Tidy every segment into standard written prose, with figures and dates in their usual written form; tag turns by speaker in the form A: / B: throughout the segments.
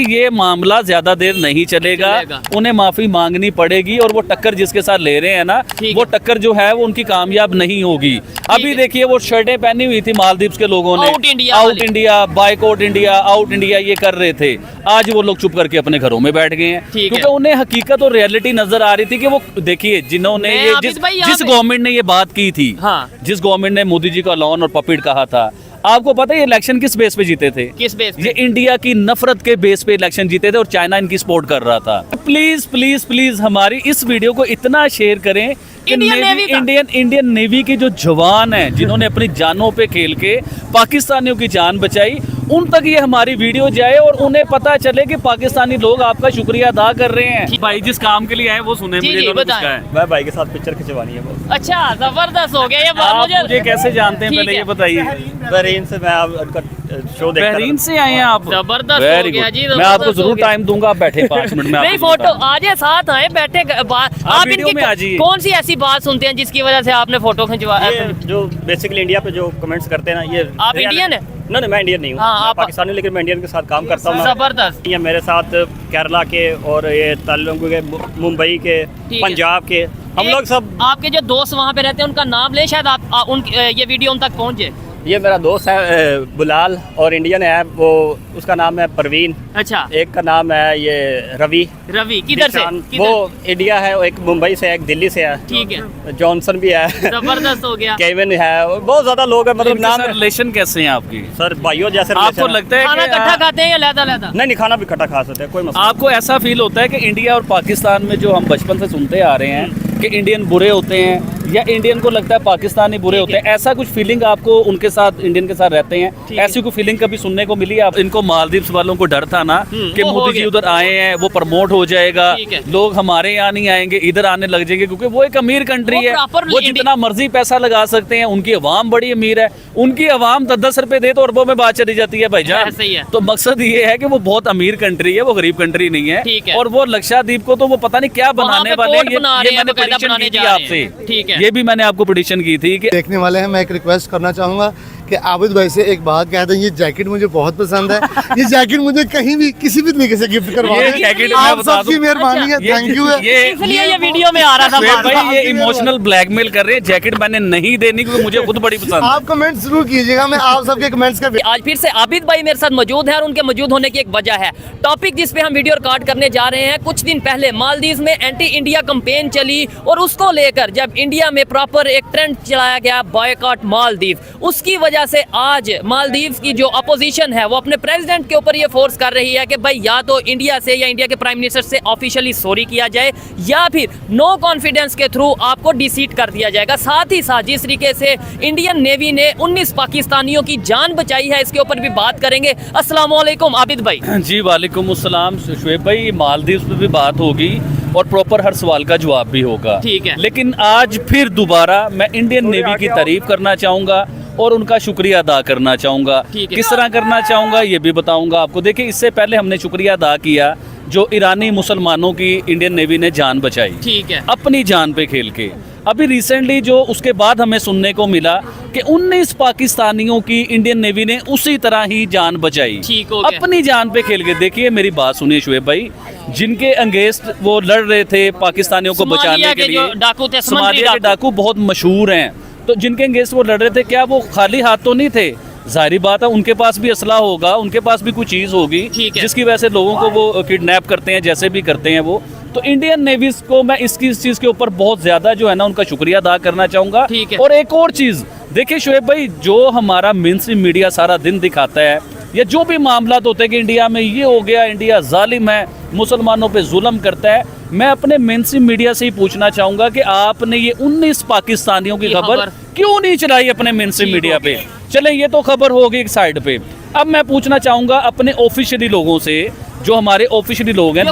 A: ये मामला ज्यादा देर नहीं चलेगा, उन्हें माफी मांगनी पड़ेगी और वो टक्कर जिसके साथ ले रहे हैं ना, वो टक्कर जो है वो उनकी कामयाब नहीं होगी। अभी देखिए वो शर्टें पहनी हुई थी मालदीव्स के लोगों ने, out India, boycott India, out India ये कर रहे थे। आज वो लोग चुप करके अपने घरों में बैठ गए हैं, क्योंकि उन्हें हकीकत और रियलिटी नजर आ रही थी कि वो देखिए जिन्होंने ये जिस गवर्नमेंट ने ये बात की थी, जिस गवर्नमेंट ने मोदी जी का लॉन और पपेट कहा था, आपको पता है ये इलेक्शन किस बेस पे जीते थे?
B: किस बेस पे?
A: ये इंडिया की नफरत के बेस पे इलेक्शन जीते थे और चाइना इनकी सपोर्ट कर रहा था। प्लीज प्लीज प्लीज हमारी इस वीडियो को इतना शेयर करें कि इंडियन नेवी के जो जवान हैं जिन्होंने अपनी जानों पे खेल के पाकिस्तानियों की जान बचाई, उन तक ये हमारी वीडियो जाए और उन्हें पता चले कि पाकिस्तानी लोग आपका शुक्रिया अदा कर रहे हैं। भाई जिस काम के लिए आए वो सुने
C: मैं भाई के साथ पिक्चर खिंचवानी है बहुत।
B: अच्छा जबरदस्त हो गया ये
A: बात। मुझे कैसे जानते हैं पहले ये बताइए?
C: बहरीन से मैं आपका शो देखता।
A: बहरीन से आए हैं आप?
B: जबरदस्त हो गया जी।
A: मैं आपको जरूर टाइम दूंगा, आप बैठे 5 मिनट में।
B: नहीं फोटो आज साथ आए बैठे, आप इनकी कौन सी ऐसी बात सुनते हैं जिसकी वजह से आपने फोटो खिंचवाया?
C: जो बेसिकली इंडिया पे जो कमेंट्स करते हैं ना, ये
B: आप इंडियन है?
C: नहीं मैं इंडियन नहीं हूँ, आप पाकिस्तानी, लेकिन मैं इंडियन के साथ काम करता हूँ।
B: जबरदस्त।
C: ये मेरे साथ केरला के और ये तेलुगु के, मुंबई के, पंजाब के, हम लोग सब।
B: आपके जो दोस्त वहाँ पे रहते हैं उनका नाम ले, शायद आप उन ये वीडियो उन तक पहुँचे।
C: ये मेरा दोस्त है बुलाल और इंडियन है वो, उसका नाम है परवीन।
B: अच्छा।
C: एक का नाम है ये रवि।
B: किधर से?
C: वो इंडिया है, एक मुंबई से, एक दिल्ली से है।
B: ठीक है।
C: जॉनसन भी है।
B: जबरदस्त हो गया।
C: केविन है, बहुत ज्यादा लोग हैं। मतलब नाम
A: रिलेशन कैसे हैं आपकी?
C: सर भाइयों जैसे।
A: आपको लगता है
B: खाना इकट्ठा खाते हैं या लहदा?
C: नहीं, खाना भी इकट्ठा खा सकते हैं, कोई मसला।
A: आपको ऐसा फील होता है कि इंडिया और पाकिस्तान में जो हम बचपन से सुनते आ रहे हैं कि इंडियन बुरे होते हैं या इंडियन को लगता है पाकिस्तानी बुरे होते हैं, ऐसा कुछ फीलिंग आपको उनके साथ, इंडियन के साथ रहते हैं, ऐसी कोई फीलिंग कभी सुनने को मिली? आप इनको मालदीव्स वालों को डर था ना कि मोदी जी उधर आए हैं, वो प्रमोट हो जाएगा, लोग हमारे यहाँ नहीं आएंगे, इधर आने लग जाएंगे, क्योंकि वो एक अमीर कंट्री है, वो जितना मर्जी पैसा लगा सकते हैं, उनकी अवाम बड़ी अमीर है, उनकी अवाम 10-10 रुपए दे तो अरबों में बात चली जाती है भाईजान। तो मकसद ये है कि वो बहुत अमीर कंट्री है, वो गरीब कंट्री नहीं है। और वो लक्षद्वीप को तो वो पता नहीं क्या बनाने वाले, ये मैंने प्रेडिक्शन की थी आपसे, ये भी मैंने आपको प्रेडिक्शन की थी कि
D: देखने वाले हैं। मैं एक रिक्वेस्ट करना चाहूंगा कि आबिद भाई से एक बात कह दें, ये जैकेट मुझे बहुत पसंद है, ये जैकेट मुझे कहीं भी किसी भी तरीके से गिफ्ट करवा दें, आप सबकी मेहरबानी है, थैंक यू।
B: इसलिए ये वीडियो में आ रहा था
A: भाई, ये इमोशनल ब्लैकमेल कर रहे हैं, जैकेट मैंने नहीं देनी क्योंकि मुझे खुद बड़ी पसंद है।
D: आप कमेंट जरूर कीजिएगा, मैं आप सबके कमेंट्स का।
B: आज फिर से आबिद भाई मेरे साथ मौजूद है और उनके मौजूद होने की एक वजह है। टॉपिक जिस पे हम वीडियो रिकॉर्ड करने जा रहे हैं, कुछ दिन पहले मालदीव में एंटी इंडिया कैंपेन चली और उसको लेकर जब इंडिया में प्रॉपर एक ट्रेंड चलाया गया बॉयकॉट मालदीव, उसकी वजह से आज मालदीव की जो अपोजिशन है वो अपने प्रेसिडेंट के ऊपर ये फोर्स कर रही है कि भाई या तो इंडिया से या इंडिया के प्राइम मिनिस्टर से ऑफिशियली सॉरी किया जाए या फिर नो कॉन्फिडेंस के थ्रू आपको डिसीट कर दिया जाएगा। साथ ही साथ जिस तरीके से इंडियन नेवी ने 19 पाकिस्तानियों की जान बचाई है, इसके ऊपर भी बात करेंगे। अस्सलाम वालेकुम आबिद भाई।
A: जी वालेकुम अस्सलाम शुएब भाई, मालदीव पे भी बात होगी और प्रॉपर हर सवाल का जवाब भी होगा,
B: ठीक है।
A: लेकिन आज फिर दोबारा मैं इंडियन नेवी की तारीफ करना चाहूँगा और उनका शुक्रिया अदा करना चाहूँगा। किस तरह करना चाहूँगा ये भी बताऊँगा आपको। देखिए इससे पहले हमने शुक्रिया अदा किया जो ईरानी मुसलमानों की इंडियन नेवी ने जान बचाई, ठीक है, अपनी जान पे खेल के। अभी रिसेंटली जो उसके बाद हमें सुनने को मिला कि 19 पाकिस्तानियों की इंडियन नेवी ने उसी तरह ही जान बचाई, अपनी जान पे खेल के। देखिए मेरी बात सुनिए शुएब भाई, जिनके अगेंस्ट वो लड़ रहे थे पाकिस्तानियों को बचाने के लिए, सोमालिया के डाकू बहुत मशहूर हैं, तो जिनके अगेंस्ट वो लड़ रहे थे, क्या वो खाली हाथ तो नहीं थे? जाहिर बात है उनके पास भी असला होगा, उनके पास भी कोई चीज़ होगी जिसकी वजह से लोगों को वो किडनैप करते हैं, जैसे भी करते हैं वो। तो इंडियन नेवी को मैं इस चीज़ के ऊपर बहुत ज़्यादा जो है ना उनका शुक्रिया अदा करना चाहूँगा। और एक और चीज़ देखिए शुएब भाई, जो हमारा मेनस्ट्रीम मीडिया सारा दिन दिखाता है या जो भी मामला होते हैं कि इंडिया में ये हो गया, इंडिया जालिम है, मुसलमानों पे जुल्म करता है, मैं अपने मेनस्ट्रीम मीडिया से ही पूछना चाहूँगा कि आपने ये 19 पाकिस्तानियों की खबर क्यों नहीं चलाई अपने मेनस्ट्रीम मीडिया पे? चले ये तो खबर होगी एक साइड पे। अब मैं पूछना चाहूँगा अपने ऑफिशियली लोगों से, जो हमारे ऑफिशियली लोग हैं,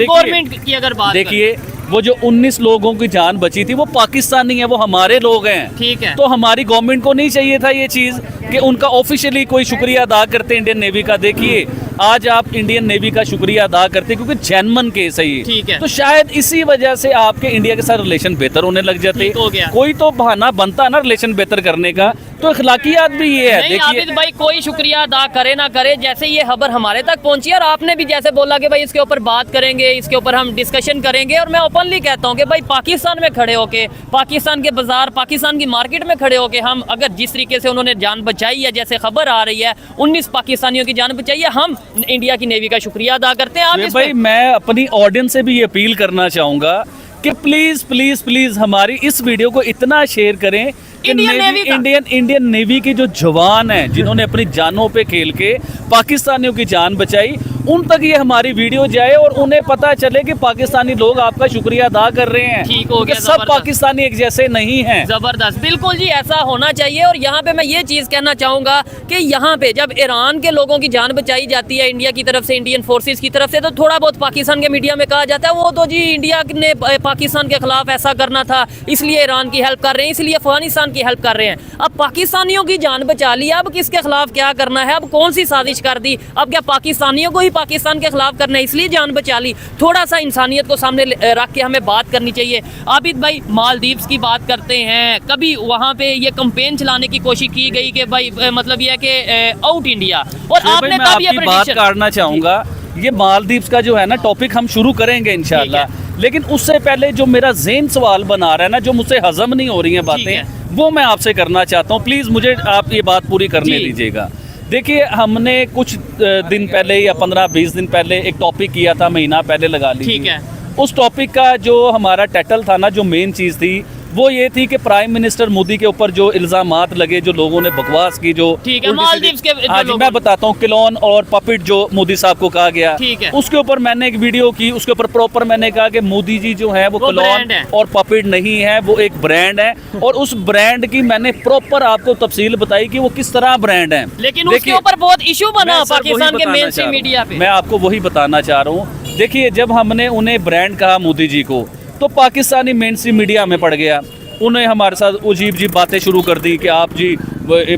A: देखिए वो जो 19 लोगों की जान बची थी वो पाकिस्तानी है, वो हमारे लोग हैं, ठीक है। तो हमारी गवर्नमेंट को नहीं चाहिए था ये चीज़ कि उनका ऑफिशियली कोई शुक्रिया अदा करते इंडियन नेवी का। देखिए आज आप इंडियन नेवी का शुक्रिया अदा करते हैं क्योंकि जेन्युइन केस है ये।
B: ठीक है।
A: तो शायद इसी वजह से आपके इंडिया के साथ रिलेशन बेहतर होने लग जाते।
B: ठीक हो गया।
A: कोई तो बहाना बनता ना रिलेशन बेहतर करने का, तो अखलाकियात भी ये है।
B: नहीं आबिद भाई, कोई शुक्रिया अदा करे ना करे, जैसे ये खबर हमारे तक पहुंची और आपने भी जैसे बोला कि भाई इसके ऊपर बात करेंगे, इसके ऊपर हम डिस्कशन करेंगे, और मैं ओपनली कहता हूं कि भाई पाकिस्तान में खड़े होके, पाकिस्तान के बाजार, पाकिस्तान की मार्केट में खड़े होके हम अगर जिस तरीके से उन्होंने जान बचाई है, जैसे खबर आ रही है 19 पाकिस्तानियों की जान बचाई है, हम इंडिया की नेवी का शुक्रिया अदा करते हैं। आप
A: भाई मैं अपनी ऑडियंस से भी ये अपील करना चाहूंगा कि प्लीज प्लीज प्लीज हमारी इस वीडियो को इतना शेयर करें कि इंडियन नेवी के जो जवान हैं जिन्होंने अपनी जानों पे खेल के पाकिस्तानियों की जान बचाई, उन तक ये हमारी वीडियो जाए और उन्हें पता चले कि पाकिस्तानी लोग आपका शुक्रिया अदा कर रहे हैं।
B: ठीक हो गया।
A: सब पाकिस्तानी एक जैसे नहीं हैं।
B: जबरदस्त, बिल्कुल जी, ऐसा होना चाहिए। और यहाँ पे मैं ये चीज़ कहना चाहूँगा कि यहाँ पे जब ईरान के लोगों की जान बचाई जाती है इंडिया की तरफ से, इंडियन फोर्सेस की तरफ से, तो थोड़ा बहुत पाकिस्तान के मीडिया में कहा जाता है वो तो जी इंडिया ने पाकिस्तान के खिलाफ ऐसा करना था इसलिए ईरान की हेल्प कर रहे हैं, इसलिए अफगानिस्तान की हेल्प कर रहे हैं। अब पाकिस्तानियों की जान बचा ली, अब किसके खिलाफ क्या करना है, अब कौन सी साजिश कर दी, अब क्या पाकिस्तानियों को ही पाकिस्तान के खिलाफ करना है इसलिए जान बचा ली। थोड़ा सा इंसानियत को सामने रख के हमें बात करनी चाहिए। आबिद भाई, मालदीव्स की बात करते हैं, कभी वहाँ पे ये कैंपेन चलाने की कोशिश की गई कि भाई मतलब ये है कि आउट इंडिया, और आपने तब ये
A: बात करना चाहूँगा, ये मालदीव्स का जो है ना टॉपिक हम शुरू करेंगे इंशाल्लाह, लेकिन उससे पहले जो मेरा ज़हन सवाल बना रहा है ना, जो मुझसे हजम नहीं हो रही हैं बातें, वो मैं आपसे करना चाहता हूँ। प्लीज़ मुझे आप ये बात पूरी करने दीजिएगा। देखिए, हमने कुछ दिन पहले या 15-20 दिन पहले एक टॉपिक किया था, महीना पहले लगा लीजिए।
B: ठीक है।
A: उस टॉपिक का जो हमारा टाइटल था ना, जो मेन चीज़ थी वो ये थी कि प्राइम मिनिस्टर मोदी के ऊपर जो इल्ज़ामात लगे, जो लोगों ने बकवास की, जो
B: मालदीव्स के
A: आज मैं बताता हूँ, क्लोन और पपिट जो मोदी साहब को कहा गया, उसके ऊपर मैंने एक वीडियो की, उसके ऊपर प्रॉपर मैंने कहा कि मोदी जी जो है वो क्लोन और पपिट नहीं है, वो एक ब्रांड है, और उस ब्रांड की मैंने प्रॉपर आपको तफसील बताई कि वो किस तरह ब्रांड है।
B: लेकिन उसके ऊपर बहुत इशू बना पाकिस्तान के मेन स्ट्रीम मीडिया पे।
A: मैं आपको वही बताना चाह रहा हूँ। देखिए, जब हमने उन्हें ब्रांड कहा मोदी जी को, तो पाकिस्तानी मेन स्ट्रीम मीडिया में पड़ गया, उन्हें हमारे साथ अजीब बातें शुरू कर दी कि आप जी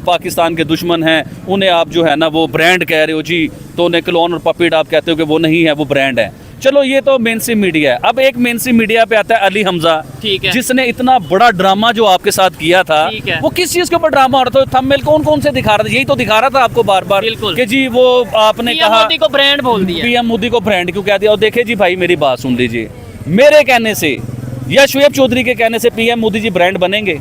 A: पाकिस्तान के दुश्मन हैं, उन्हें आप जो है ना वो ब्रांड कह रहे हो जी, तो उन्हें क्लोन और पपिट आप कहते हो कि वो नहीं है, वो ब्रांड है। चलो, ये तो मेन स्ट्रीम मीडिया है। अब एक मेन स्ट्रीम मीडिया पे आता है अली हमजा, जिसने इतना बड़ा ड्रामा जो आपके साथ किया था, वो किस चीज के ऊपर ड्रामा हो रहा था, थंबनेल कौन से दिखा रहा था, यही तो दिखा रहा था आपको बार बार कि जी वो आपने कहा
B: मोदी को ब्रांड बोल दिया,
A: पीएम मोदी को ब्रांड क्यों कह दिया। और देखे जी भाई, मेरी बात सुन लीजिए, मेरे कहने से या शुएब चौधरी के कहने से पीएम मोदी जी ब्रांड बनेंगे?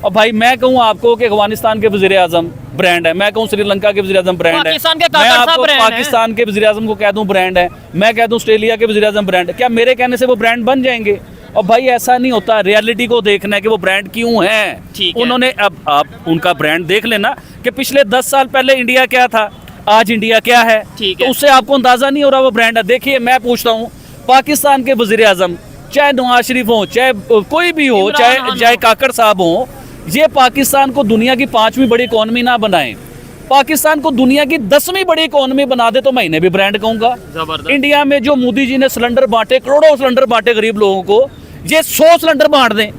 A: और भाई मैं कहूँ आपको कि अफगानिस्तान के वज़ीर आज़म ब्रांड है, मैं कहूँ श्रीलंका के वज़ीर आज़म ब्रांड है, मैं आपको पाकिस्तान के वज़ीर आज़म को कह दूँ ब्रांड है, मैं कह दूँ ऑस्ट्रेलिया के वज़ीर आज़म ब्रांड है, क्या मेरे कहने से वो ब्रांड बन जाएंगे? और भाई ऐसा नहीं होता, रियलिटी को देखना है कि वो ब्रांड क्यों है। उन्होंने, अब आप उनका ब्रांड देख लेना कि पिछले 10 साल पहले इंडिया क्या था, आज इंडिया क्या है, तो उससे आपको अंदाजा नहीं हो रहा वो ब्रांड है। देखिए, मैं पूछता हूँ, पाकिस्तान के वज़ीर आज़म चाहे नवाज शरीफ हो, चाहे कोई भी हो, चाहे काकड़ साहब हो, ये पाकिस्तान को दुनिया की 5वीं बड़ी इकोनॉमी ना बनाएं, पाकिस्तान को दुनिया की 10वीं बड़ी इकोनॉमी बना दे, तो मैं इन्हें भी ब्रांड कहूंगा। इंडिया में जो मोदी जी ने सिलेंडर बांटे, करोड़ों सिलेंडर बांटे गरीब लोगों को, ये 100 सिलेंडर बांट दें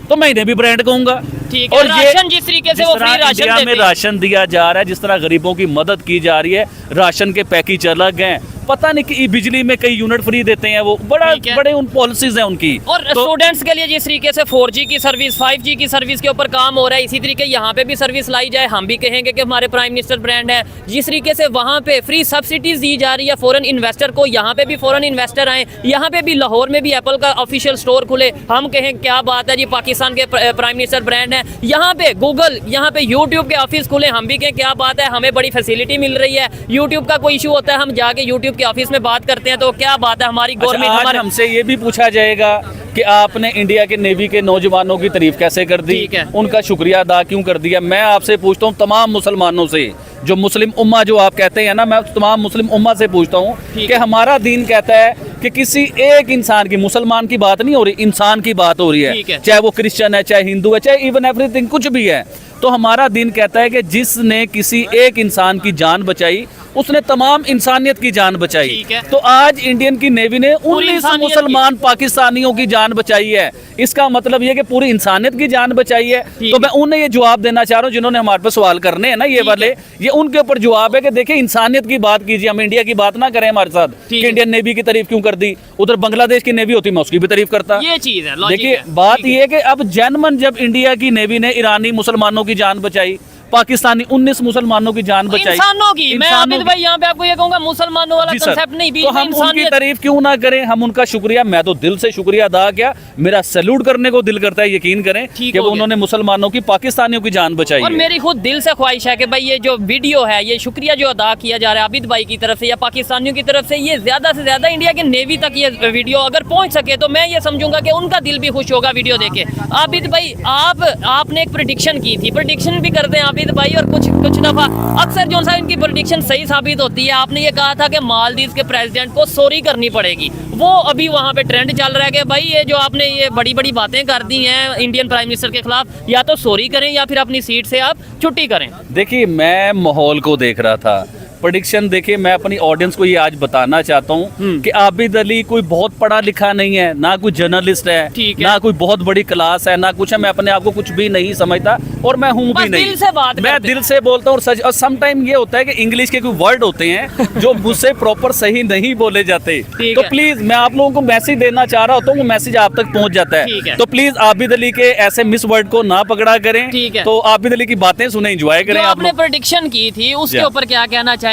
A: तो मैं इन्हें भी ब्रांड कहूंगा।
B: और राशन जिस तरीके से वो फ्री राशन
A: इंडिया में राशन दिया जा रहा है, जिस तरह गरीबों की मदद की जा रही है, राशन के पैकेज अलग हैं, पता नहीं कि बिजली में कई यूनिट फ्री देते हैं, वो बड़े उन पॉलिसीज हैं उनकी।
B: और स्टूडेंट्स के लिए जिस तरीके से 4G की सर्विस, 5G की सर्विस के ऊपर काम हो रहा है, इसी तरीके यहाँ पे भी सर्विस लाई जाए, हम भी कहेंगे कि हमारे प्राइम मिनिस्टर ब्रांड है। जिस तरीके से वहाँ पे फ्री सब्सिडीज दी जा रही है फॉरेन इन्वेस्टर को, यहाँ पे भी फॉरेन इन्वेस्टर आए, यहाँ पे भी लाहौर में भी एप्पल का ऑफिशियल स्टोर खुले, हम कहें क्या बात है जी, पाकिस्तान के प्राइम मिनिस्टर ब्रांड है। यहाँ पे गूगल, यहाँ पे यूट्यूब के ऑफिस खुले, हम भी कहें क्या बात है, हमें बड़ी फैसिलिटी मिल रही है। यूट्यूब का कोई इशू होता है, हम जाके यूट्यूब के ऑफिस में बात करते हैं, तो क्या बात है, हमारी गवर्नमेंट हमारे
A: हमसे ये भी पूछा जाएगा कि आपने इंडिया के नेवी के नौजवानों की तारीफ कैसे कर दी, उनका शुक्रिया अदा क्यों कर दिया। मैं आपसे पूछता हूँ तमाम मुसलमानों से, जो मुस्लिम उम्मा जो आप कहते हैं ना, मैं तमाम मुस्लिम उम्मा से पूछता हूँ कि हमारा दीन कहता है कि किसी एक इंसान की, मुसलमान की बात नहीं हो रही, इंसान की बात हो रही है, चाहे वो क्रिश्चियन है, चाहे हिंदू है, चाहे इवन एवरीथिंग कुछ भी है, तो हमारा दीन कहता है कि जिसने किसी एक इंसान की जान बचाई उसने तमाम इंसानियत की जान बचाई।
B: ठीक है।
A: तो आज इंडियन की नेवी ने 19
B: इंसानियत
A: मुसलमान पाकिस्तानियों की जान बचाई है। इसका मतलब ये कि पूरी इंसानियत की जान बचाई है। तो मैं उन्हें ये जवाब देना चाह रहा हूँ जिन्होंने हमारे पर सवाल करने हैं ना ये वाले, ये उनके ऊपर जवाब है कि देखिए इंसानियत की बात कीजिए, हम इंडिया की बात ना करें हमारे साथ कि इंडियन नेवी की तारीफ क्यों कर दी। उधर बांग्लादेश की नेवी होती मैं उसकी भी तारीफ करता।
B: ये चीज है, लॉजिक
A: देखिए
B: है।
A: बात ये है कि अब जनमन जब इंडिया की नेवी ने ईरानी मुसलमानों की जान बचाई, पाकिस्तानी 19 मुसलमानों की जान बचाई,
B: इंसानों की। मैं
A: इंसानों
B: आबिद
A: की।
B: भाई यहाँ पे आपको ये कहूंगा मुसलमानों वाला
A: जी सर।
B: कंसेप्ट नहीं, बीच
A: तो
B: में
A: हम उनकी
B: इंसानियत।
A: तारीफ क्यों ना करें, हम उनका शुक्रिया, मैं तो दिल से शुक्रिया अदा किया, मेरा सैल्यूट करने को दिल करता है। यकीन करें
B: ठीक
A: कि
B: हो
A: वो
B: गया।
A: उन्होंने मुसलमानों की, पाकिस्तानियों की जान बचाई
B: और
A: है।
B: मेरी खुद दिल से ख्वाहिश है कि भाई ये जो वीडियो है, ये शुक्रिया जो अदा किया जा रहा है आबिद भाई की तरफ से या पाकिस्तानियों की तरफ से, ये ज्यादा से ज्यादा इंडिया के नेवी तक ये वीडियो अगर पहुंच सके तो मैं ये समझूंगा कि उनका दिल भी खुश होगा वीडियो देखे। आबिद भाई आपने एक प्रेडिक्शन की थी, प्रेडिक्शन भी करते हैं आबिद भाई, और कुछ दफा अक्सर जो सा इनकी प्रेडिक्शन सही साबित होती है। आपने ये कहा था कि मालदीव के प्रेसिडेंट को सॉरी करनी पड़ेगी, वो अभी वहां पे ट्रेंड चल रहा है कि भाई ये जो आपने ये बड़ी बड़ी बातें कर दी हैं इंडियन प्राइम मिनिस्टर के खिलाफ, या तो सॉरी करें या फिर अपनी सीट से आप छुट्टी करें।
A: देखिए मैं माहौल को देख रहा था, प्रेडिक्शन देखिए मैं अपनी ऑडियंस को ये आज बताना चाहता हूँ कि आबिद अली कोई बहुत पढ़ा लिखा नहीं है, ना कोई जर्नलिस्ट है, ना कोई बहुत बड़ी क्लास है, ना कुछ है। मैं अपने आप को कुछ भी नहीं समझता और मैं हूँ भी नहीं।
B: दिल से बात
A: मैं दिल से बोलता हूँ और सच। और सम टाइम ये होता है कि इंग्लिश के कोई वर्ड होते हैं जो मुझसे प्रॉपर सही नहीं बोले जाते। तो प्लीज मैं आप लोगों को मैसेज देना चाह रहा होता हूँ, वो मैसेज आप तक पहुँच जाता है। तो प्लीज आबिद अली के ऐसे मिस वर्ड को ना पकड़ा करें। तो आबिद अली की बातें सुने, एंजॉय करें।
B: आपने प्रेडिक्शन की थी उसके ऊपर क्या कहना चाहेंगे?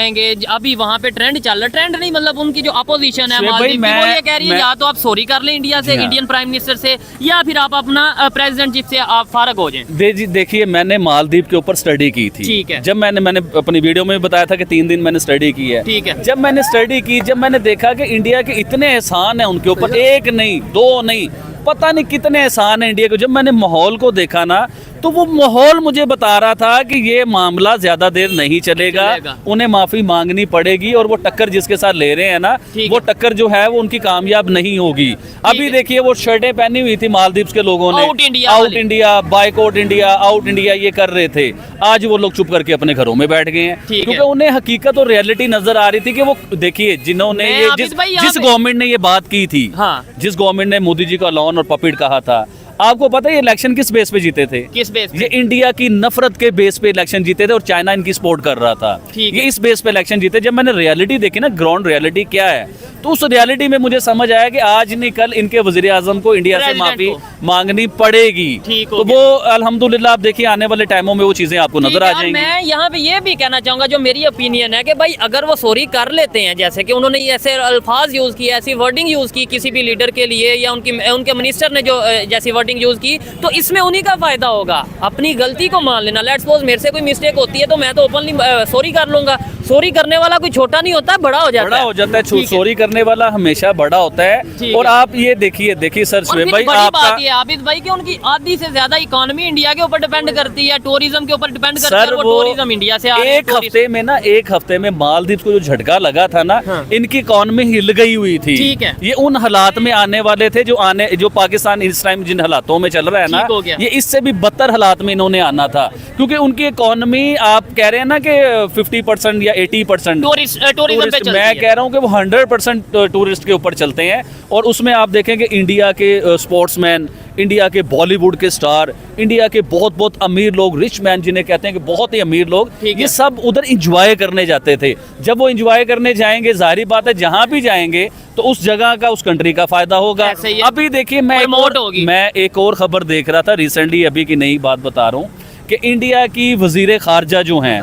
B: अभी वहाँ पे ट्रेंड चल रहा है, ट्रेंड नहीं मतलब उनकी जो अपोजिशन है मालदीव की, वो ये कह रही है या तो आप सॉरी कर लें इंडिया से, इंडियन प्राइम मिनिस्टर से, या फिर आप अपना प्रेसिडेंटशिप से आप फारग हो जाएं।
A: देखिए मैंने मालदीव के ऊपर स्टडी की थी।
B: ठीक है।
A: जब मैंने अपनी वीडियो में बताया था कि 3 दिन मैंने स्टडी की है।
B: ठीक है।
A: जब मैंने स्टडी की, जब मैंने देखा कि इंडिया के इतने एहसान है उनके ऊपर, 1 नहीं 2 नहीं, पता नहीं कितने एहसान है इंडिया को, जब मैंने माहौल को देखा ना तो वो माहौल मुझे बता रहा था कि ये मामला ज्यादा देर नहीं चलेगा, उन्हें माफी मांगनी पड़ेगी और वो टक्कर जिसके साथ ले रहे हैं ना, वो टक्कर जो है वो उनकी कामयाब नहीं होगी। अभी देखिए वो शर्टें पहनी हुई थी मालदीव के लोगों ने, out India, boycott India, out India ये कर रहे थे। आज वो लोग चुप करके अपने घरों में बैठ गए हैं क्योंकि उन्हें हकीकत और रियलिटी नजर आ रही थी कि वो देखिए जिन्होंने ये जिस गवर्नमेंट ने ये बात की थी, जिस गवर्नमेंट ने मोदी जी का लॉन और पपेट कहा था, आपको पता है ये इलेक्शन किस बेस पे जीते थे?
B: किस बेस पे?
A: ये इंडिया की नफरत के बेस पे इलेक्शन जीते थे और चाइना इनकी सपोर्ट कर रहा था। ये इस बेस पे इलेक्शन जीते। जब मैंने रियलिटी देखी ना, ग्राउंड रियलिटी क्या है, तो उस रियलिटी में मुझे समझ आया कि आज नहीं कल इनके वजीर आजम को इंडिया से माफी मांगनी पड़ेगी। तो वो अल्हम्दुलिल्लाह आप देखिए आने वाले टाइमों में वो चीजें आपको नजर आ जाएंगी।
B: मैं यहाँ पे ये भी कहना चाहूंगा, जो मेरी ओपिनियन है कि भाई अगर वो सॉरी कर लेते हैं, जैसे कि उन्होंने ऐसे अल्फाज यूज किए, ऐसी वर्डिंग यूज की किसी भी लीडर के लिए, या उनके मिनिस्टर ने जो जैसी वर्डिंग यूज की, तो इसमें उन्हीं का फायदा होगा। अपनी गलती को मान लेना। लेट्स सपोज मेरे से कोई मिस्टेक होती है तो मैं तो ओपनली सॉरी कर लूंगा। सॉरी करने वाला कोई छोटा नहीं होता, बड़ा हो जाता है।
A: सॉरी करने वाला हमेशा बड़ा होता है। और आप ये देखिए सर शुएब भाई,
B: बात ये आबिद भाई कि उनकी आधी से ज्यादा इकोनॉमी इंडिया के ऊपर डिपेंड करती है, टूरिज्म के ऊपर डिपेंड करती है। वो टूरिज्म इंडिया से
A: एक हफ्ते में मालदीव को जो झटका लगा था ना, इनकी इकोनॉमी हिल गई हुई थी।
B: ठीक है।
A: ये उन हालात में आने वाले थे जो पाकिस्तान इस टाइम जिन हालातों में चल रहा है ना, ये इससे भी बदतर हालात में इन्होंने आना था, क्योंकि उनकी इकोनॉमी आप कह रहे हैं ना कि 50% या 80% टूरिस्ट, मैं कह रहा हूँ कि वो 100% टूरिस्ट के ऊपर चलते हैं। और उसमें आप देखेंगे इंडिया के स्पोर्ट्समैन, इंडिया के बॉलीवुड के स्टार, इंडिया के बहुत बहुत अमीर लोग, रिच मैन जिन्हें कहते हैं कि बहुत ही अमीर लोग, ये सब उधर इंजॉय करने जाते थे। जब वो इंजॉय करने जाएंगे, जाहिर बात है जहां भी जाएंगे तो उस जगह का, उस कंट्री का फायदा होगा। अभी देखिए मैं एक और खबर देख रहा था रिसेंटली, अभी की नई बात बता रहा हूँ कि इंडिया की वजीर खारजा जो हैं,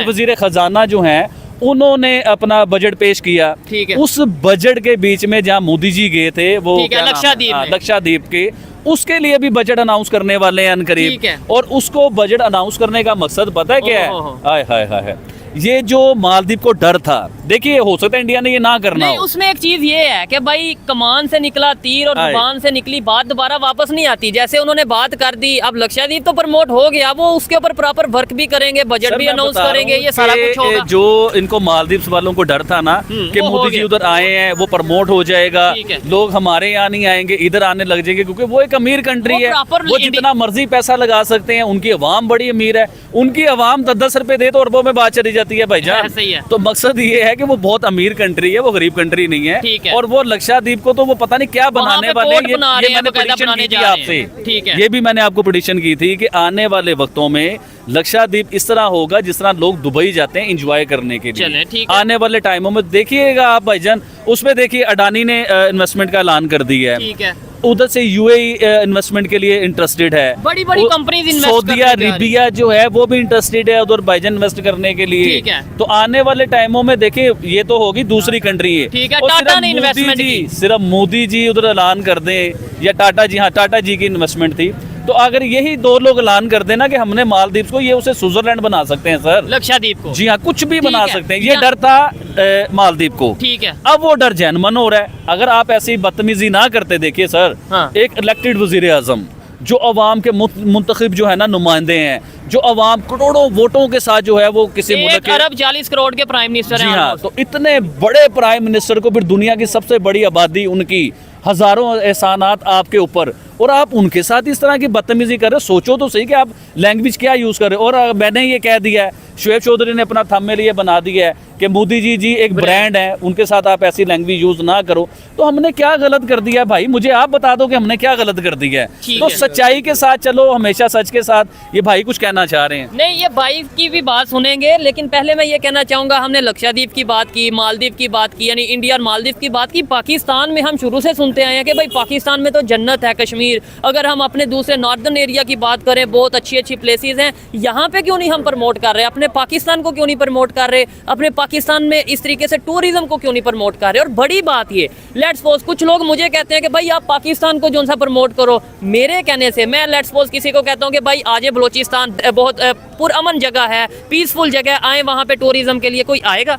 A: वजीर खजाना जो हैं, उन्होंने अपना बजट पेश किया। उस बजट के बीच में जहां मोदी जी गए थे, वो लक्षद्वीप के, उसके लिए भी बजट अनाउंस करने वाले हैं अनकरीब। और उसको बजट अनाउंस करने का मकसद पता है क्या है? हाय हाय हाय, ये जो मालदीव को डर था, देखिए हो सकता है इंडिया ने ये ना करना
B: नहीं, उसमें एक चीज ये है कि भाई कमान से निकला तीर और जुबान से निकली बात दोबारा वापस नहीं आती। जैसे उन्होंने बात कर दी, अब लक्षद्वीप तो प्रमोट हो गया, वो उसके ऊपर प्रॉपर वर्क भी करेंगे, बजट भी अनाउंस करेंगे, ये सारा कुछ होगा।
A: जो इनको मालदीव वालों को डर था ना कि मोदी जी उधर आए हैं, वो प्रमोट हो जाएगा, लोग हमारे यहाँ नहीं आएंगे, इधर आने लग जाएंगे, क्योंकि वो एक अमीर कंट्री है, वो जितना मर्जी पैसा लगा सकते हैं, उनकी अवाम बड़ी अमीर है, उनकी अवाम 10-10 रुपए दे तो अरबों में बात चली जाती है भाईजान।
B: सही है।
A: तो मकसद ये है कि वो बहुत अमीर कंट्री है, वो गरीब कंट्री नहीं
B: ठीक
A: है।
B: है।
A: और वो लक्षद्वीप को तो वो पता नहीं क्या बनाने वाले हैं। ये मैंने प्रेडिक्शन की थी आपसे,
B: ठीक है।
A: ये भी मैंने आपको प्रेडिक्शन की थी कि आने वाले वक्तों में लक्षद्वीप इस तरह होगा जिस तरह लोग दुबई जाते हैं एंजॉय करने के
B: चलें,
A: लिए।
B: ठीक है।
A: आने वाले टाइमों में देखिएगा आप भाईजान, उसमें देखिए अडानी ने इन्वेस्टमेंट का ऐलान कर दिया है।
B: ठीक है।
A: उधर से यूएई इन्वेस्टमेंट के लिए इंटरेस्टेड है।
B: बड़ी कंपनीज इन्वेस्ट
A: सऊदी अरेबिया जो है वो भी इंटरेस्टेड है उधर भाईजान इन्वेस्ट करने के लिए।
B: ठीक है।
A: तो आने वाले टाइमों में देखिए ये तो होगी दूसरी कंट्री है।
B: ठीक है,
A: और
B: टाटा
A: सिर्फ
B: ने
A: मोदी
B: investment
A: जी-
B: की।
A: सिर्फ मोदी जी उधर ऐलान कर दें या टाटा जी, हाँ टाटा जी की इन्वेस्टमेंट थी। तो अगर यही दो लोग ऐलान कर देना कि हमने मालदीव को, ये उसे स्विट्जरलैंड बना सकते हैं सर।
B: लक्षद्वीप को।
A: जी हाँ, कुछ भी
B: ठीक
A: बना
B: है।
A: सकते हैं। ये डर था मालदीव को।
B: ठीक है।
A: अब वो डर जैनमन हो रहा है। अगर आप ऐसी बदतमीजी ना करते, देखिए सर,
B: हाँ।
A: एक इलेक्टेड वजीर आजम जो अवाम के मुंतखब जो है ना नुमाइंदे हैं, जो अवाम करोड़ों वोटों के साथ जो है वो किसी मुल्क
B: 1 अरब 40 करोड़ के प्राइम मिनिस्टर
A: जी
B: हैं।
A: हाँ,
B: almost।
A: तो इतने बड़े प्राइम मिनिस्टर को, फिर दुनिया की सबसे बड़ी आबादी उनकी, हजारों एहसानात आपके ऊपर, और आप उनके साथ इस तरह की बदतमीजी कर रहे हो। सोचो तो सही कि आप लैंग्वेज क्या यूज़ कर रहे हो। और मैंने ये कह दिया है, शुएब चौधरी ने अपना थंबनेल ये बना दिया है कि मोदी जी एक ब्रांड है, उनके साथ आप ऐसी लैंग्वेज यूज़ ना करो। तो हमने क्या गलत कर दिया भाई? मुझे आप बता दो कि हमने क्या गलत कर दिया है।
B: ठीक
A: तो
B: है।
A: सच्चाई के साथ चलो, हमेशा सच के साथ। ये भाई कुछ कहना चाह रहे हैं।
B: नहीं, ये भाई की भी बात सुनेंगे, लेकिन पहले मैं ये कहना चाहूंगा, हमने लक्षद्वीप की बात की, मालदीव की बात की, यानी इंडिया और मालदीव की बात की। पाकिस्तान में हम शुरू से सुनते आए हैं कि भाई पाकिस्तान में तो जन्नत है कश्मीर। अगर हम अपने दूसरे नॉर्दर्न एरिया की बात करें, बहुत अच्छी अच्छी प्लेसेस हैं। यहाँ पे क्यों नहीं हम प्रमोट कर रहे? अपने पाकिस्तान को क्यों नहीं प्रमोट कर रहे? अपने पाकिस्तान में इस तरीके से टूरिज्म को क्यों नहीं प्रमोट कर रहे? और बड़ी बात ये, लेट्स सपोज कुछ लोग मुझे कहते हैं कि भाई आप पाकिस्तान को जो सा प्रमोट करो। मेरे कहने से मैं लेट्स सपोज किसी को कहता हूँ कि भाई आज बलोचिस्तान बहुत पुरअमन जगह है, पीसफुल जगह, आए वहाँ पे टूरिज्म के लिए, कोई आएगा?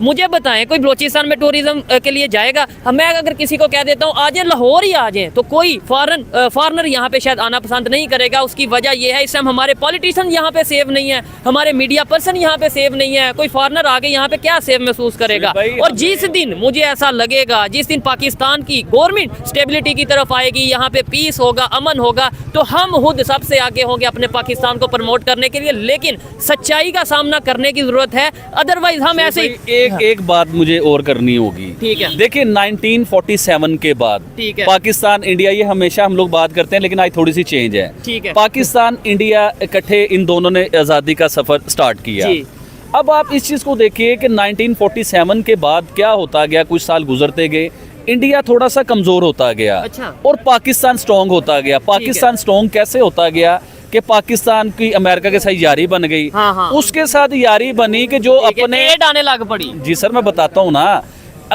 B: मुझे बताएं, कोई बलोचिस्तान में टूरिज्म के लिए जाएगा? मैं अगर किसी को कह देता हूँ आज लाहौर ही आ जाए, तो कोई फॉरनर यहाँ पे शायद आना पसंद नहीं करेगा। उसकी वजह यह है, इस टाइम हमारे पॉलिटिशियन यहाँ पे सेव नहीं है, हमारे मीडिया पर्सन यहाँ पे सेव नहीं है। कोई फॉरनर आके यहाँ पे क्या सेव महसूस करेगा? और जिस दिन मुझे ऐसा लगेगा, जिस दिन पाकिस्तान की गवर्नमेंट स्टेबिलिटी की तरफ आएगी, यहाँ पे पीस होगा, अमन होगा, तो हम खुद सबसे आगे होंगे अपने पाकिस्तान को प्रमोट करने के लिए। लेकिन सच्चाई का सामना करने की जरूरत है, अदरवाइज हम ऐसे ही
A: एक बात मुझे और करनी होगी।
B: ठीक है।
A: देखिए 1947 के बाद
B: ठीक है।
A: पाकिस्तान इंडिया, ये हमेशा हम लोग बात करते हैं, लेकिन आज थोड़ी सी चेंज है।
B: ठीक है।
A: पाकिस्तान इंडिया इकट्ठे इन दोनों ने आज़ादी का सफर स्टार्ट किया।
B: जी।
A: अब आप इस चीज़ को देखिए कि 1947 के बाद क्या होता गया, कुछ साल गुजरते गए, इंडिया थोड़ा सा कमज़ोर होता गया।
B: अच्छा।
A: और पाकिस्तान स्ट्रॉन्ग होता गया। पाकिस्तान स्ट्रॉन्ग कैसे होता गया कि पाकिस्तान की अमेरिका के साथ यारी बन गई।
B: हाँ, हाँ।
A: उसके साथ यारी बनी कि जो अपने
B: एड आने लग पड़ी।
A: जी सर, मैं बताता हूँ ना,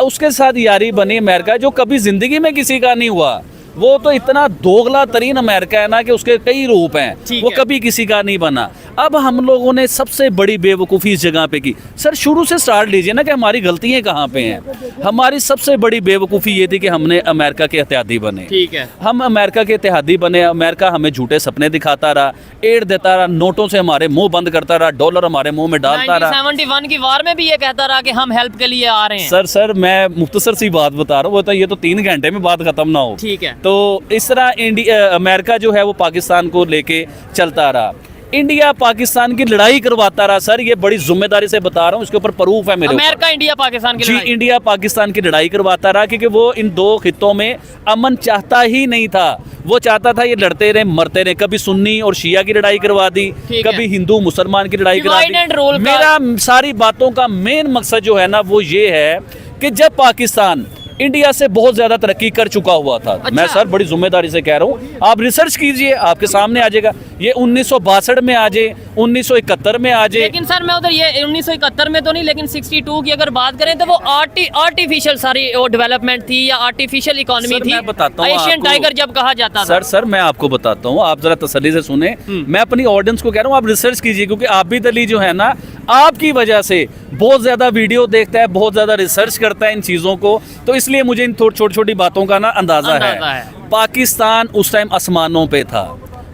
A: उसके साथ यारी बनी अमेरिका, जो कभी जिंदगी में किसी का नहीं हुआ। वो तो इतना दोगला तरीन अमेरिका है ना कि उसके कई रूप हैं, वो कभी किसी का नहीं बना। अब हम लोगों ने सबसे बड़ी बेवकूफ़ी इस जगह पे की। सर शुरू से स्टार्ट लीजिए ना कि हमारी गलतियाँ कहाँ पे हैं। हमारी सबसे बड़ी बेवकूफ़ी ये थी कि हमने अमेरिका के इत्तेहादी बने।
B: ठीक है।
A: हम अमेरिका के इत्तेहादी बने। अमेरिका हमें झूठे सपने दिखाता रहा, एड देता रहा, नोटों से हमारे मुंह बंद करता रहा, डॉलर हमारे मुंह में डालता रहा।
B: 1971 की वार में भी ये कहता रहा कि हम हेल्प के लिए आ रहे हैं।
A: सर मैं मुख्तसर सी बात बता रहा हूँ, ये तो 3 घंटे में बात खत्म ना हो।
B: ठीक है।
A: तो इस तरह अमेरिका जो है वो पाकिस्तान को लेके चलता रहा। इंडिया पाकिस्तान की लड़ाई करवाता रहा। सर ये बड़ी जिम्मेदारी से बता रहा हूँ, इसके ऊपर प्रूफ है मेरे
B: अमेरिका इंडिया पाकिस्तान की
A: जी।
B: लड़ाई।
A: इंडिया पाकिस्तान की लड़ाई करवाता रहा क्योंकि वो इन दो खित्तों में अमन चाहता ही नहीं था। वो चाहता था ये लड़ते रहे, मरते रहे। कभी सुन्नी और शिया की लड़ाई करवा दी, कभी हिंदू मुसलमान की लड़ाई करवा दी। मेरा सारी बातों का मेन मकसद जो है ना वो ये है कि जब पाकिस्तान इंडिया से बहुत ज्यादा तरक्की कर चुका हुआ था।
B: अच्छा।
A: मैं सर बड़ी जिम्मेदारी से कह रहा हूँ, आप रिसर्च कीजिए, आपके सामने आ जाएगा। ये 1962 में आ जाए, 1971 में आ जाए।
B: लेकिन सर मैं उधर ये 1971 में तो नहीं, लेकिन 62 की अगर बात करें तो वो आर्टिफिशियल सारी डेवलपमेंट थी या आर्टिफिशियल इकोनॉमी थी।
A: मैं बताता हूँ
B: एशियन टाइगर जब कहा जाता था।
A: सर मैं आपको बताता हूँ, आप जरा तसल्ली से सुने। मैं अपनी ऑडियंस को कह रहा हूँ आप रिसर्च कीजिए, क्योंकि आबिद अली जो है ना आपकी वजह से बहुत ज्यादा वीडियो देखता है, बहुत ज्यादा रिसर्च करता है इन चीजों को, तो इसलिए मुझे इन छोटी छोटी बातों का ना अंदाजा है।
B: है।
A: पाकिस्तान उस टाइम आसमानों पे था।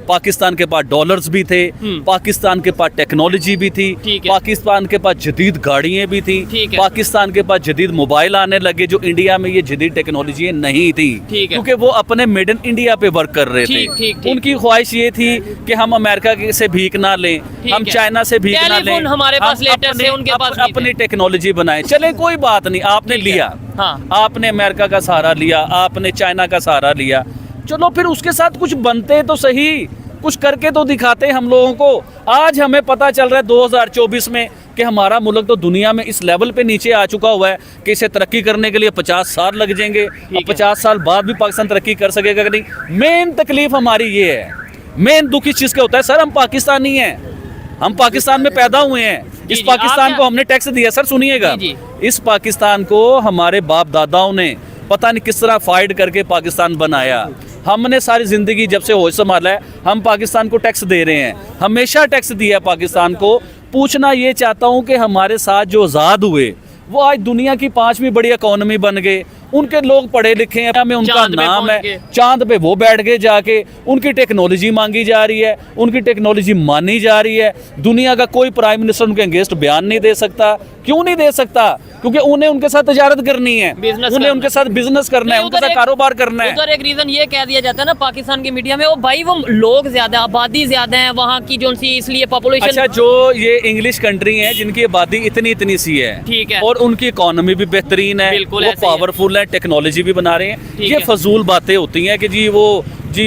A: पाकिस्तान के पास डॉलर्स भी थे, पाकिस्तान के पास टेक्नोलॉजी भी थी,
B: ठीक है।
A: पाकिस्तान के पास जदीद गाड़ियाँ भी थी,
B: ठीक है।
A: पाकिस्तान के पास जदीद मोबाइल आने लगे जो इंडिया में ये जदीद टेक्नोलॉजी नहीं थी,
B: ठीक है।
A: क्योंकि वो अपने मेड इन इंडिया पे वर्क कर रहे
B: ठीक,
A: थे।
B: ठीक, ठीक।
A: उनकी ख्वाहिश ये थी कि हम अमेरिका से भीख ना लें, हम
B: है।
A: चाइना से भीख ना लें,
B: टेलीफोन हमारे पास
A: हम
B: लेटेस्ट है, उनके पास नहीं थे।
A: अपनी टेक्नोलॉजी बनाए। चले कोई बात नहीं, आपने
B: ठीक है।
A: लिया,
B: हाँ।
A: आपने अमेरिका का सहारा लिया, आपने चाइना का सहारा लिया, चलो फिर उसके साथ कुछ बनते तो सही, कुछ करके तो दिखाते हम लोगों को। आज हमें पता चल रहा है 2024 में कि हमारा मुल्क तो दुनिया में इस लेवल पे नीचे आ चुका हुआ है कि इसे तरक्की करने के लिए 50 साल लग जाएंगे, और 50 साल बाद भी पाकिस्तान तरक्की कर सकेगा कि नहीं। मेन तकलीफ हमारी ये है, मेन दुख इस चीज़ का होता है, सर हम पाकिस्तानी हैं, हम पाकिस्तान में पैदा हुए हैं, इस
B: जी,
A: पाकिस्तान
B: आप
A: को हमने टैक्स दिया। सर सुनिएगा,
B: जी।
A: इस पाकिस्तान को हमारे बाप दादाओं ने पता नहीं किस तरह फाइट करके पाकिस्तान बनाया। हमने सारी ज़िंदगी जब से होश संभाला है हम पाकिस्तान को टैक्स दे रहे हैं, हमेशा टैक्स दिया पाकिस्तान को। पूछना ये चाहता हूँ कि हमारे साथ जो आज़ाद हुए वो आज दुनिया की 5वीं बड़ी इकोनॉमी बन गए, उनके लोग पढ़े लिखे हैं, में उनका
B: चांद पे
A: नाम
B: पहुंच
A: है,
B: गए।
A: चांद पे वो बैठ गए जाके, उनकी टेक्नोलॉजी मांगी जा रही है, उनकी टेक्नोलॉजी मानी जा रही है। दुनिया का कोई प्राइम मिनिस्टर उनके अगेंस्ट बयान नहीं दे सकता। क्यों नहीं दे सकता? क्योंकि उन्हें उनके साथ तजारत करनी है,
B: बिजनेस
A: उन्हें
B: करना
A: उनके साथ बिजनेस करना है,
B: नहीं,
A: उनके
B: उधर
A: साथ
B: एक-
A: कारोबार करना है।
B: उधर एक रीजन ये कह दिया जाता है ना पाकिस्तान की मीडिया में, वो भाई वो लोग ज्यादा, आबादी ज्यादा है वहाँ की जो सी, इसलिए पॉपुलेशन।
A: अच्छा, जो ये इंग्लिश कंट्री है जिनकी आबादी इतनी इतनी सी है,
B: ठीक है।
A: और उनकी इकोनॉमी भी बेहतरीन है,
B: बिल्कुल
A: वो
B: ऐसे ही है।
A: पावरफुल है, टेक्नोलॉजी भी बना रहे हैं,
B: ठीक
A: ये
B: है।
A: फजूल बातें होती हैं कि जी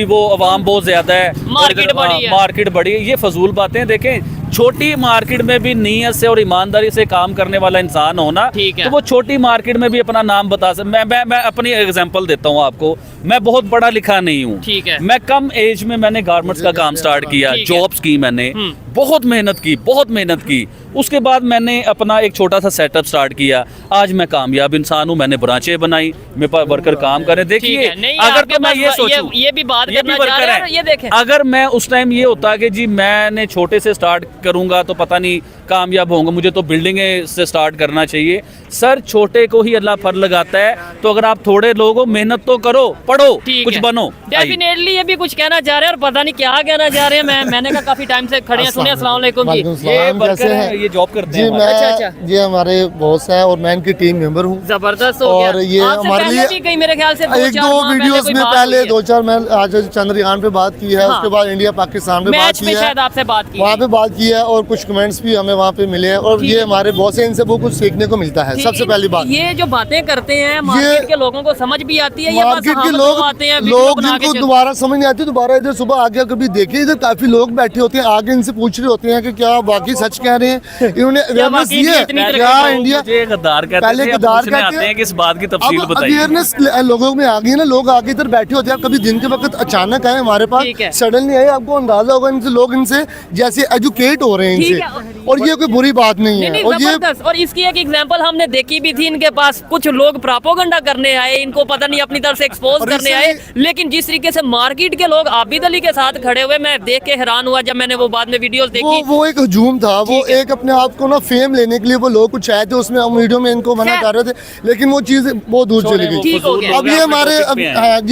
A: वो अवाम बहुत ज्यादा है,
B: मार्केट बड़ी है।
A: मार्केट बड़ी है, ये फजूल बातें। देखें, छोटी मार्केट में भी नीयत से और ईमानदारी से काम करने वाला इंसान होना,
B: ठीक है।
A: तो वो छोटी मार्केट में भी अपना नाम बता सकता। मैं अपनी एग्जांपल देता हूँ आपको। मैं बहुत पढ़ा लिखा नहीं हूँ,
B: ठीक है।
A: मैं कम एज में मैंने गारमेंट्स का काम स्टार्ट किया,
B: ठीक है।
A: जॉब्स की मैंने, बहुत मेहनत की। उसके बाद मैंने अपना एक छोटा सा सेटअप स्टार्ट किया। आज मैं कामयाब इंसान हूँ, मैंने ब्रांचें बनाई, मेरे पास वर्कर काम करें।
B: ठीक
A: देखिए,
B: है। नहीं,
A: अगर
B: आपके
A: तो मैं
B: पास
A: ये सोचूं,
B: ये भी बात
A: ये भी
B: करना चाह
A: वर्कर
B: रहे हैं,
A: हैं।
B: ये देखें।
A: अगर मैं उस टाइम ये होता कि जी मैंने छोटे से स्टार्ट करूंगा तो पता नहीं कामयाब होंगे, मुझे तो बिल्डिंगें से स्टार्ट करना चाहिए। सर, छोटे को ही अल्लाह फल लगाता है, तो अगर आप थोड़े लोग हो, मेहनत तो करो, पढ़ो,
B: ठीक
A: कुछ
B: है।
A: बनो। आइए।
B: डेफिनेटली ये भी कुछ कहना चाह रहे हैं और पता नहीं क्या कहना चाह रहे हैं। मैंने कहा काफी टाइम से खड़े हैं, सुने। अस्सलाम वालेकुम जी।
D: वालेकुम
A: ये
D: सलाम,
A: वर्कर
D: कैसे
A: हैं,
D: हैं?
A: ये जॉब करते
D: जी
A: हैं
D: मैं
A: हमारे।
B: अच्छा।
D: ये हमारे बॉस है और मैं इनकी टीम मेंबर हूँ।
B: जबरदस्त हो
D: और
B: गया।
D: ये
B: आपसे
D: हमारे
B: पहले
D: लिए
B: भी कई मेरे ख्याल से
D: एक दो वीडियोस में पहले 2-4 मैं आज चंद्रयान पे बात की है,
B: हाँ।
D: उसके बाद इंडिया पाकिस्तान पे बात
B: मैच
D: की
B: में
D: है,
B: शायद आपसे बात की
D: वहाँ पे बात की है, और कुछ कमेंट्स भी हमें वहाँ पे मिले हैं। और ये हमारे बॉस है, इनसे वो कुछ सीखने को मिलता है। सबसे पहली बात,
B: ये जो बातें करते हैं मार्केट के लोगों को समझ भी आती है, ये बस
D: मार्केट के
B: हम
D: लोग
B: आते हैं वीडियो
D: लोग
B: बना के
D: जिनको
B: चल-
D: दोबारा समझ नहीं आती, दोबारा इधर सुबह आके कभी देखिए, इधर काफी लोग बैठे होते हैं, आगे इनसे पूछ रहे होते हैं कि क्या वाकई सच कह रहे हैं। इन्होंने अवेयरनेस
B: वाकई
D: दी है
B: इतनी तरक्की
D: क्या
B: हो,
D: इंडिया
A: मुझे गद्दार कहते
D: पहले
A: थे, अब
D: गद्दार
A: पूछने
D: कहते
A: आते हैं कि इस बात की तफसील
D: अब
A: बताइए।
D: अवेयरनेस लोगों में आ गई है ना, लोग आगे इधर बैठे होते हैं। कभी दिन के वक्त अचानक आए हमारे
B: ठीक है।
D: पास, सडनली आए, आपको अंदाजा होगा इनसे, लोग इनसे जैसे एजुकेट हो रहे हैं
B: ठीक
D: इनसे,
B: है।
D: और ये कोई बुरी बात नहीं है।
B: नहीं,
D: और ये
B: जबरदस्त। और इसकी एक एग्जांपल हमने देखी भी थी, इनके पास कुछ लोग प्रोपेगेंडा करने आए, इनको पता नहीं अपनी तरफ से एक्सपोज
D: और
B: करने
D: इससे
B: आए, लेकिन जिस तरीके से मार्केट के लोग आबिद अली के साथ खड़े हुए, मैं देख के हैरान हुआ जब मैंने वो बाद में वीडियोस देखी।
D: वो एक हजूम था, वो
B: ठीक है।
D: एक अपने आप को ना फेम लेने के लिए वो लोग कुछ आए थे, उसमें हम वीडियो में इनको मना
B: खैर।
D: कर रहे थे, लेकिन वो चीज़ बहुत दूर चली गई।
B: ठीक हो गया।
D: अब ये हमारे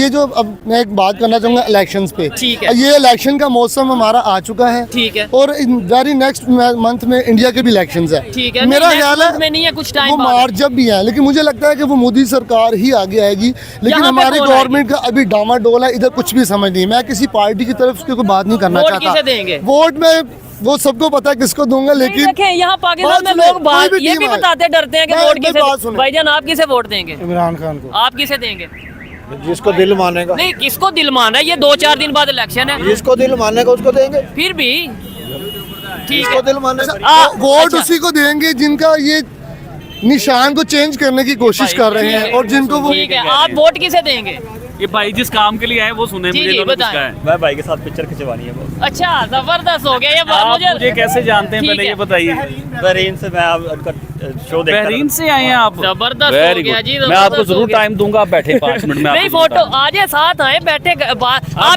D: ये जो अब मैं एक बात करना चाहूँगा इलेक्शंस पे।
B: ठीक है।
D: ये इलेक्शन का मौसम हमारा आ चुका है,
B: ठीक है।
D: और वेरी नेक्स्ट मंथ में इंडिया के भी इलेक्शंस है।
B: ठीक है।
D: मेरा
B: नहीं,
D: ख्याल
B: next month में
D: है
B: नहीं है, कुछ टाइम
D: वो
B: बाद।
D: मार्च जब भी है, लेकिन मुझे लगता है कि वो मोदी सरकार ही आगे आएगी। लेकिन
B: यहाँ पे
D: हमारी
B: कौन
D: गवर्नमेंट का अभी डामाडोल है, इधर कुछ भी समझ नहीं। मैं किसी पार्टी की तरफ से कोई बात नहीं करना
B: वोट
D: चाहता।
B: किसे देंगे?
D: वोट में वो सबको पता है किसको दूंगा, लेकिन
B: देखें यहाँ पाकिस्तान
D: बात
B: में
D: सुने,
B: लोग बात
D: कोई भी
B: ये
D: टीम
B: भी
D: आए।
B: बताते डरते हैं कि
D: मैं-
B: वोट
D: मैं बात
B: किसे।
D: सुने।
B: भाईजान आप किसे वोट देंगे?
E: इमरान खान को,
B: आप किसे देंगे?
E: जिसको दिल मानेगा,
B: नहीं, किसको दिल मान रहा है? ये 2-4 दिन बाद इलेक्शन है,
E: जिसको दिल मानेगा उसको देंगे,
B: फिर भी ठीक
E: जिसको
B: है।
E: दिल मानेगा।
D: वोट
B: अच्छा।
D: उसी को देंगे जिनका ये निशान को चेंज करने की कोशिश कर रहे हैं, और जिनको वो
B: ठीक है, आप वोट किसे देंगे?
A: ये भाई जिस काम के लिए आए वो सुने,
B: जी,
A: मुझे
B: जी,
A: इन्होंने
B: बताएं।
A: कुछ कहा है।
C: मैं भाई के साथ पिक्चर खिंचवानी है बस।
B: अच्छा, जबरदस्त हो गया ये बात।
A: आप मुझे कैसे जानते हैं,
B: ठीक
A: पहले
B: है।
A: ये बताइए।
C: बहरीन से मैं अब उनका शो देखता
A: बहरीन से आए हैं आप?
B: जबरदस्त
A: Very
B: हो गया
A: good।
B: जी,
A: मैं आपको
B: जबरदस्त हो
A: जरूर
B: गया।
A: टाइम दूंगा, आप बैठे 5 मिनट में।
B: नहीं,
A: आपको
B: फोटो
A: जरूर
B: आज साथ आए बैठे आप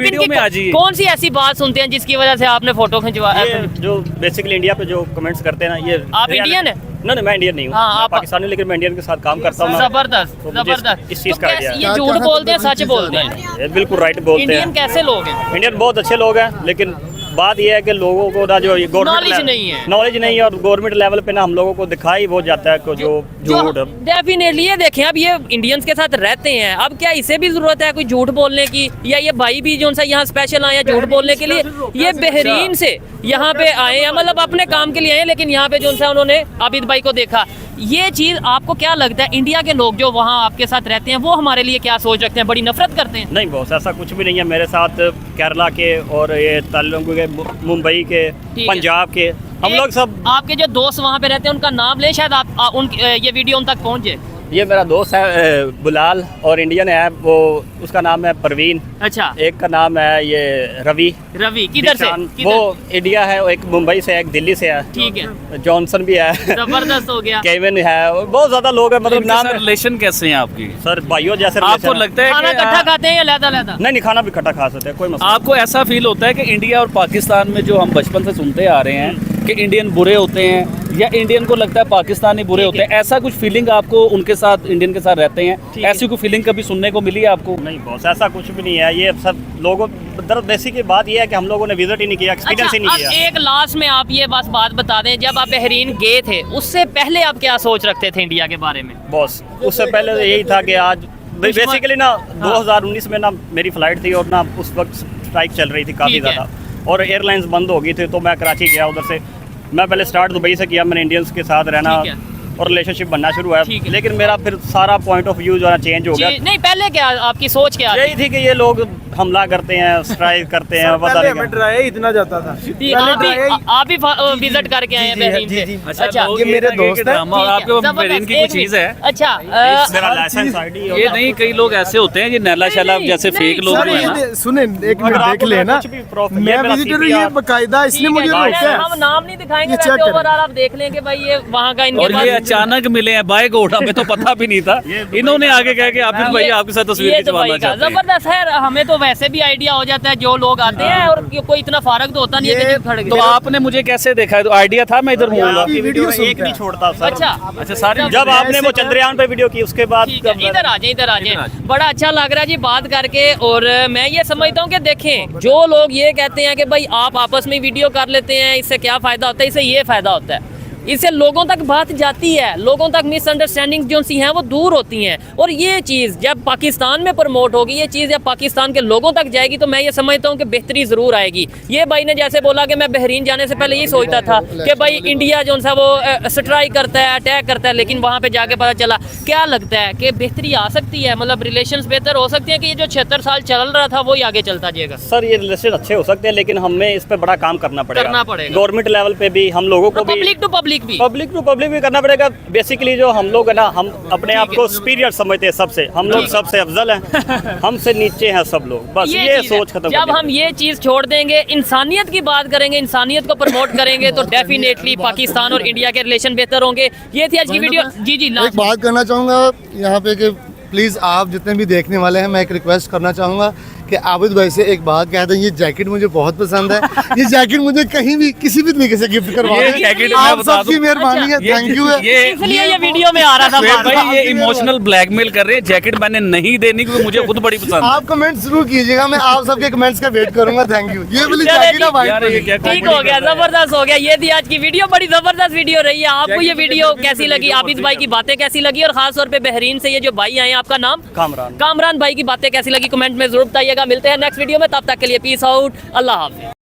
A: वीडियो
B: इनकी
A: में आ जाइए।
B: कौन सी ऐसी बात सुनते हैं जिसकी वजह से आपने फोटो खिंचवाया?
C: ये जो बेसिकली इंडिया पे जो कमेंट्स करते हैं ना, ये
B: आप इंडियन है?
C: नहीं मैं इंडियन नहीं हूँ,
B: हाँ,
C: मैं
B: आप-
C: पाकिस्तानी, लेकिन मैं इंडियन के साथ काम करता हूँ।
B: जबरदस्त
C: तो मुझे
B: जबरदस्त।
C: इस चीज़
B: तो
C: का
B: कैसे-
C: आइडिया
B: ये झूठ बोलते हैं सच बोलते हैं?
C: ये बिल्कुल राइट बोलते
B: इंडियन
C: हैं।
B: कैसे लोग हैं?
C: इंडियन बहुत अच्छे लोग हैं, लेकिन बात यह है कि लोगों को ना जो
B: Knowledge नहीं है।
C: नॉलेज नहीं है, और गवर्नमेंट लेवल पे ना हम लोगों को दिखाई वो जाता है कि जो झूठ।
B: डेफिनेटली ये देखें, अब ये इंडियंस के साथ रहते हैं, अब क्या इसे भी जरूरत है कोई झूठ बोलने की? या ये भाई भी जो सा यहाँ स्पेशल आए हैं झूठ बोलने के लिए? ये बहरीन से यहाँ पे आए हैं, मतलब अपने काम के लिए आए हैं, लेकिन यहाँ पे जो सा उन्होंने आबिद भाई को देखा। ये चीज आपको क्या लगता है, इंडिया के लोग जो वहाँ आपके साथ रहते हैं वो हमारे लिए क्या सोच रखते हैं? बड़ी नफरत करते हैं?
C: नहीं बॉस, ऐसा कुछ भी नहीं है। मेरे साथ केरला के और ये तेलुगु के, मुंबई के,
B: है।
C: पंजाब के, हम लोग सब।
B: आपके जो दोस्त वहाँ पे रहते हैं उनका नाम ले, शायद उन ये वीडियो उन तक पहुँचे।
C: ये मेरा दोस्त है बुलाल, और इंडियन है वो, उसका नाम है परवीन।
B: अच्छा,
C: एक का नाम है ये रवि।
B: रवि किधर से?
C: दिशान,
B: किधर?
C: वो इंडिया है, एक मुंबई से है, एक दिल्ली से है।
B: ठीक है,
C: जॉनसन भी है,
B: जबरदस्त हो गया।
C: केविन है, और बहुत ज्यादा लोग हैं, मतलब नाम।
A: रिलेशन कैसे हैं आपकी?
C: सर भाइयों जैसे
A: आपको
C: relation है।
A: लगता है
B: खाना
A: कि
B: इकट्ठा खाते हैं या लहदा?
C: नहीं नहीं, खाना भी इकट्ठा खा सकते हैं, कोई मसला
A: आपको ऐसा फील होता है कि इंडिया और पाकिस्तान में जो हम बचपन से सुनते आ रहे हैं कि इंडियन बुरे होते हैं, या इंडियन को लगता है पाकिस्तानी बुरे होते हैं, ऐसा कुछ फीलिंग आपको उनके साथ, इंडियन के साथ रहते हैं, ऐसी कोई फीलिंग कभी सुनने को मिली है आपको?
C: नहीं बॉस, ऐसा कुछ भी नहीं है। ये सब लोगों बेसिक की बात ये है कि हम लोगों ने विजिट ही नहीं किया, एक्सपीरियंस ही
B: अच्छा,
C: नहीं
B: अब
C: किया।
B: एक लास्ट में आप ये बस बात बता दें, जब आप बहरीन गए थे उससे पहले आप क्या सोच रखते थे इंडिया के बारे में?
C: बॉस उससे पहले तो यही था कि आज बेसिकली ना 2019 में ना मेरी फ्लाइट थी, और ना उस वक्त स्ट्राइक चल रही थी काफ़ी
B: ठीक है।
C: ज़्यादा, और एयरलाइंस बंद हो गई थी, तो मैं कराची गया उधर से। मैं पहले स्टार्ट दुबई से किया, मैंने इंडियंस के साथ रहना
B: ठीक है।
C: और रिलेशनशिप बनना शुरू हुआ,
B: ठीक है।
C: लेकिन मेरा फिर सारा पॉइंट ऑफ व्यू जो है चेंज हो गया।
B: नहीं, पहले क्या आपकी सोच क्या
C: यही थी कि ये लोग हमला करते हैं, स्ट्राइक करते हैं, पता
E: पहले
C: नहीं
E: हमें
C: क्या।
E: डराया ही इतना जाता था।
B: थी? आप भी विजिट करके आए हैं बहरीन से? अच्छा,
A: लोग
E: ये मेरे
A: कहेंगे कि
E: दोस्त हैं।
A: ड्रामा, और आपके
B: जबरदस्त,
A: बहरीन की
B: एक
A: कोई चीज़ है?
B: मिनट। अच्छा,
C: मेरा लाइसेंस आईडी
A: ये नहीं, कई लोग ऐसे होते हैं ये नैला शैला
B: नहीं,
A: जैसे
B: नहीं,
A: फेक लोग
E: सर
A: जो है ना।
E: ये सुने, एक मिनट
C: अगर
E: देख
C: आपको
E: लेना,
C: कुछ भी proof- ये
E: मैं
C: मेरा
E: विजिटर हूँ,
C: CPR
E: ये बकायदा इसने
B: ठीक
E: मुझे
B: है,
E: रोका
B: हम
E: है।
B: नाम नहीं दिखाएंगे,
E: ये
B: वैसे
E: check करें।
B: ओवरऑल आप देख लेंगे भाई ये वहाँ का इनके
A: और ये अचानक मिले हैं बाय घोड़ा में, तो पता भी नहीं था। इन्होंने आगे कह के आबिद भाई आपके साथ तस्वीर
B: ये
A: खिंचवाना
B: दुबई का
A: चाहते हैं।
B: जबरदस्त है। हमें तो वैसे भी आइडिया हो जाता है जो लोग आते हैं, और कोई इतना फारग तो होता नहीं है कि खड़
A: तो
B: गए।
A: आपने मुझे कैसे देखा है? तो आइडिया था मैं इधर हूँ।
E: आपकी वीडियो
C: एक
E: सुनता
C: नहीं
E: है।
C: छोड़ता सर।
B: अच्छा
A: अच्छा, सारी
C: जब आपने वो चंद्रयान पे वीडियो की, उसके बाद
B: ठीक है, इधर आ जाए, इधर आ जाए। बड़ा अच्छा लग रहा है जी बात करके, और मैं ये समझता हूँ कि देखें, जो लोग ये कहते हैं कि भाई आप आपस में वीडियो कर लेते हैं, इससे क्या फ़ायदा होता है, इससे ये फ़ायदा होता है, इससे लोगों तक बात जाती है, लोगों तक मिसअंडरस्टैंडिंग जो सी हैं वो दूर होती हैं। और ये चीज़ जब पाकिस्तान में प्रमोट होगी, ये चीज़ जब पाकिस्तान के लोगों तक जाएगी, तो मैं ये समझता हूँ कि बेहतरी ज़रूर आएगी। ये भाई ने जैसे बोला कि मैं बहरीन जाने से पहले यही सोचता था कि भाई इंडिया जो सा वो स्ट्राइक करता है, अटैक करता है, लेकिन वहाँ पर जाके पता चला। क्या लगता है कि बेहतरी आ सकती है, मतलब रिलेशंस बेहतर हो सकती हैं कि ये जो 76 साल चल रहा था वही आगे चलता जाएगा?
C: सर ये रिलेशन अच्छे हो सकते हैं, लेकिन हमें इस पे बड़ा काम करना पड़ेगा। गवर्नमेंट लेवल पे भी हम लोगों को भी,
B: पब्लिक टू पब्लिक भी,
C: पब्लिक टू पब्लिक भी करना पड़ेगा। बेसिकली जो हम लोग है ना, हम अपने आप को सुपीरियर समझते हैं सबसे, हम लोग सबसे अफजल हैं, हमसे नीचे हैं सब लोग, बस ये
B: चीज़ है।
C: सोच खत्म
B: जब
C: करनी
B: हम ये चीज़ छोड़ देंगे, इंसानियत की बात करेंगे, इंसानियत को प्रमोट करेंगे, तो डेफिनेटली पाकिस्तान और इंडिया के रिलेशन बेहतर होंगे। ये थी आज की वीडियो। जी जी,
D: एक बात करना चाहूँगा यहाँ पे कि प्लीज़ आप जितने भी देखने वाले हैं, मैं एक रिक्वेस्ट करना चाहूँगा कि आबिद भाई से एक बात कह दें, ये जैकेट मुझे बहुत पसंद है। ये जैकेट मुझे कहीं भी किसी भी तरीके से गिफ्ट करवा
A: ये
D: दें।
A: जैकेट मैं
D: आप
A: बता
D: सबकी
A: दूं।
D: मेहरबानी है,
A: ये-
D: थैंक यू है।
B: इसलिए ये वीडियो में आ रहा था
A: श्वेत
B: बार-बार।
A: भाई ये इमोशनल ब्लैकमेल कर रहे हैं, जैकेट मैंने नहीं देनी क्योंकि मुझे खुद बड़ी पसंद है।
D: आप कमेंट जरूर कीजिएगा, मैं आप सबके कमेंट्स का वेट करूंगा। Thank you. ये वाली
B: चले
D: जैकेट है
B: जी।
A: यार ये क्या
B: ठीक हो गया, जबरदस्त हो गया। ये थी आज की वीडियो, बड़ी जबरदस्त वीडियो रही है। आपको ये वीडियो कैसी लगी, आबिद भाई की बातें कैसी लगी, और खास तौर पे बहरीन से ये जो भाई आए हैं, आपका नाम?
C: कामरान।
B: कामरान भाई की बातें कैसी लगी, कमेंट में जरूर बताइएगा। मिलते हैं नेक्स्ट वीडियो में, तब तक के लिए पीस आउट, अल्लाह हाफिज़।